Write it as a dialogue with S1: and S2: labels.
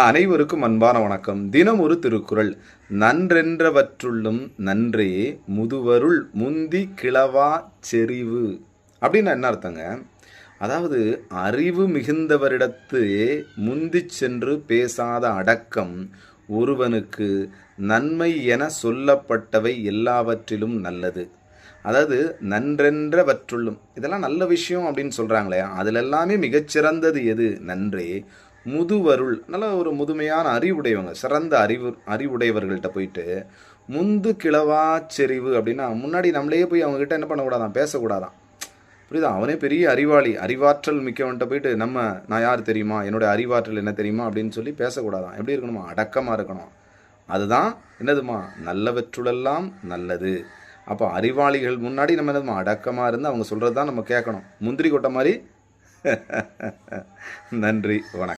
S1: அனைவருக்கும் அன்பான வணக்கம். தினம் ஒரு திருக்குறள். நன்றென்றவற்றுள்ளும் நன்றே முதுவருள் முந்தி கிளவா செறிவு அப்படின்னு என்ன அர்த்தங்க? அதாவது அறிவு மிகுந்தவரிடத்து முந்தி சென்று பேசாத அடக்கம் ஒருவனுக்கு நன்மை என சொல்லப்பட்டவை எல்லாவற்றிலும் நல்லது. அதாவது நன்றென்றவற்றுள்ளும், இதெல்லாம் நல்ல விஷயம் அப்படின்னு சொல்கிறாங்களே, அதில் எல்லாமே மிகச்சிறந்தது எது? நன்றே முதுவருள். நல்ல ஒரு முதுமையான அறிவுடையவங்க, சிறந்த அறிவுடையவர்கள்ட்ட போயிட்டு முந்து கிளவா செறிவு அப்படின்னா, முன்னாடி நம்மளே போய் அவங்ககிட்ட என்ன பண்ணக்கூடாதான், பேசக்கூடாதான். புரியுதா? அவனே பெரிய அறிவாளி, அறிவாற்றல் மிக்கவன்கிட்ட போயிட்டு நான் யார் தெரியுமா, என்னோடய அறிவாற்றல் என்ன தெரியுமா அப்படின்னு சொல்லி பேசக்கூடாதான். எப்படி இருக்கணுமா? அடக்கமாக இருக்கணும். அதுதான் என்னதுமா? நல்லவற்றுளெல்லாம் நல்லது. அப்போ அறிவாளிகள் முன்னாடி நம்ம என்னதுமா? அடக்கமாக இருந்து அவங்க சொல்கிறது தான் நம்ம கேட்கணும். முந்திரி கொட்டை மாதிரி. நன்றி, வணக்கம்.